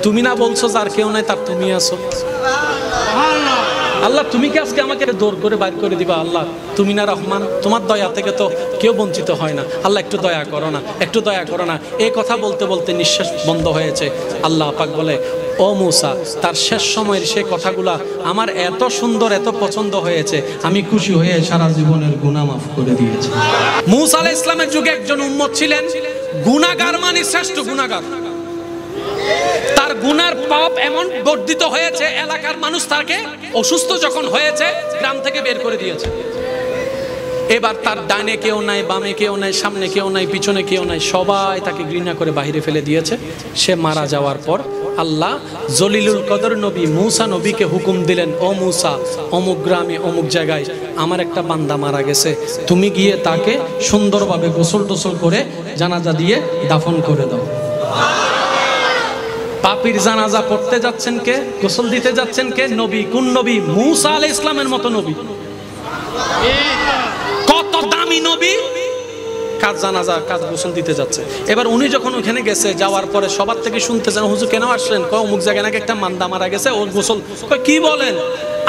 তুমি না বলছো যার কেউ নাই তার তুমি আছো। আল্লাহ তুমি কি আজকে আমাকে দৌড় করে বাইর করে দিবা? আল্লাহ তুমি না রহমান, তোমার দয়া থেকে তো কেউ বঞ্চিত হয় না। আল্লাহ একটু দয়া করো না, একটু দয়া করো না। এই কথা বলতে বলতে নিঃশ্বাস বন্ধ হয়েছে। আল্লাহ পাক বলে, ও মূসা, তার শেষ সময়ের সে কথাগুলা আমার এত সুন্দর, এত পছন্দ হয়েছে, আমি খুশি হয়ে সারা জীবনের গুনাহ মাফ করে দিয়েছি। মূসা আলাইহিস সালামের যুগে একজন উম্মত ছিলেন গুনাহগার, মানে শ্রেষ্ঠ গুনাহগার। তার গুনার পাপ এমন বর্ধিত হয়েছে, এলাকার মানুষ তাকে অসুস্থ যখন হয়েছে গ্রাম থেকে বের করে দিয়েছে। এবার তার ডানে কেউ নাই, বামে কেউ নাই, সামনে কেউ নাই, পিছনে কেউ নাই, সবাই তাকে ঘৃণা করে বাহিরে ফেলে দিয়েছে। সে মারা যাওয়ার পর আল্লাহ জলিলুল কদর নবী মূসা নবীকে হুকুম দিলেন, ও মূসা, অমুক গ্রামে অমুক জায়গায় আমার একটা বান্দা মারা গেছে, তুমি গিয়ে তাকে সুন্দরভাবে গোসল টোসল করে জানাজা দিয়ে দাফন করে দাও। পাপীর জানাজা পড়তে যাচ্ছেন কে? গোসল দিতে যাচ্ছেন কে? নবী। কোন নবী? মূসা আলাইহিস সালামের মতো নবী। কত দামি নবী, কাজ জানাজা, কাজ গোসল দিতে যাচ্ছে। এবার উনি যখন ওখানে গেছে, যাওয়ার পরে সবার থেকে শুনতেছেন, হুজুর কেন আসলেন? কয় অমুক জায়গায় নাকি একটা মান্দা মারা গেছে, ওর গোসল। কয় কি বলেন?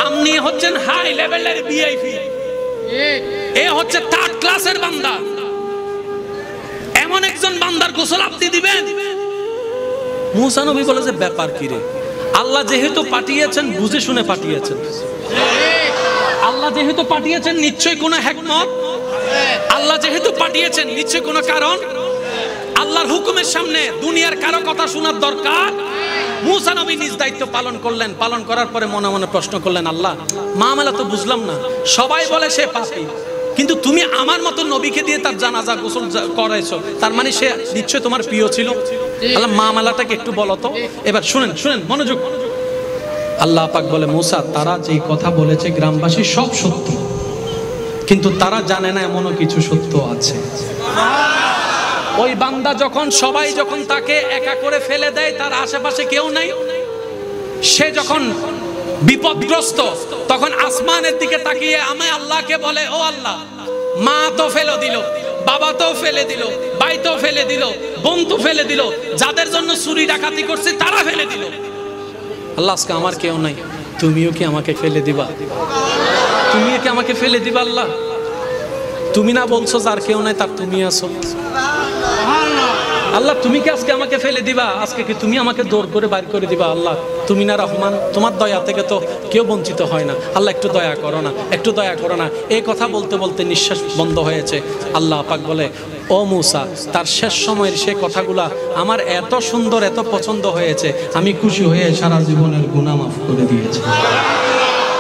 আপনি হচ্ছেন হাই লেভেলের ভিআইপি, এ হচ্ছে থার্ড ক্লাসের বান্দা, এমন একজন বান্দার গোসল আপনি দিবেন? মূসা নবী বলে যে ব্যাপার কি রে? আল্লাহ যেহেতু পাঠিয়েছেন বুঝে শুনে পাঠিয়েছেন, আল্লাহ যেহেতু পাঠিয়েছেন নিশ্চয়ই কোনো হিকমত, আল্লাহ যেহেতু পাঠিয়েছেন নিশ্চয়ই কোনো কারণ। আল্লাহর হুকুমের সামনে দুনিয়ার কারো কথা শোনার দরকার। মূসা নবী নিজ দায়িত্ব পালন করলেন। পালন করার পরে মনে মনে প্রশ্ন করলেন, আল্লাহ মামলা তো বুঝলাম না, সবাই বলে সে পাপী, কিন্তু তুমি আমার মতো নবীকে দিয়ে তার জানাজা গোসল করাইছো, তার মানে সে নিশ্চয় তোমার প্রিয় ছিল। আল্লাহ মামলাটাকে একটু বলো তো। এবার শুনেন, শুনেন মনোযোগ। আল্লাহ পাক বলে, মূসা, তারা যেই কথা বলেছে গ্রামবাসী সব সত্য, কিন্তু তারা জানে না এমনও কিছু সত্য আছে। ওই বান্দা যখন, সবাই যখন তাকে একা করে ফেলে দেয়, তার আশেপাশে কেউ নাই, সে যখন বিপদগ্রস্ত, তখন আসমানের দিকে তাকিয়ে আমি আল্লাহকে বলে, ও আল্লাহ, মা তো ফেলে দিল, বাবা তো ফেলে দিল, ভাই তো ফেলে দিল, বোন তো ফেলে দিল, যাদের জন্য চুরি ডাকাতি করছে তারা ফেলে দিল। আল্লাহ আজকে আমার কেউ নাই, তুমিও কি আমাকে ফেলে দিবা? তুমিও কি আমাকে ফেলে দিবা? আল্লাহ তুমি না বলছো যার কেউ নাই তার তুমি আছো। আল্লাহ তুমি কি আজকে আমাকে ফেলে দিবা? আজকে কি তুমি আমাকে দৌড় করে বাইর করে দিবা? আল্লাহ তুমি না রহমান, তোমার দয়া থেকে তো কেউ বঞ্চিত হয় না। আল্লাহ একটু দয়া করো না, একটু দয়া করো না। এই কথা বলতে বলতে নিঃশ্বাস বন্ধ হয়েছে। আল্লাহ পাক বলে, ও মূসা, তার শেষ সময়ের সে কথাগুলা আমার এত সুন্দর, এত পছন্দ হয়েছে, আমি খুশি হয়ে সারা জীবনের গুনাহ মাফ করে দিয়েছি।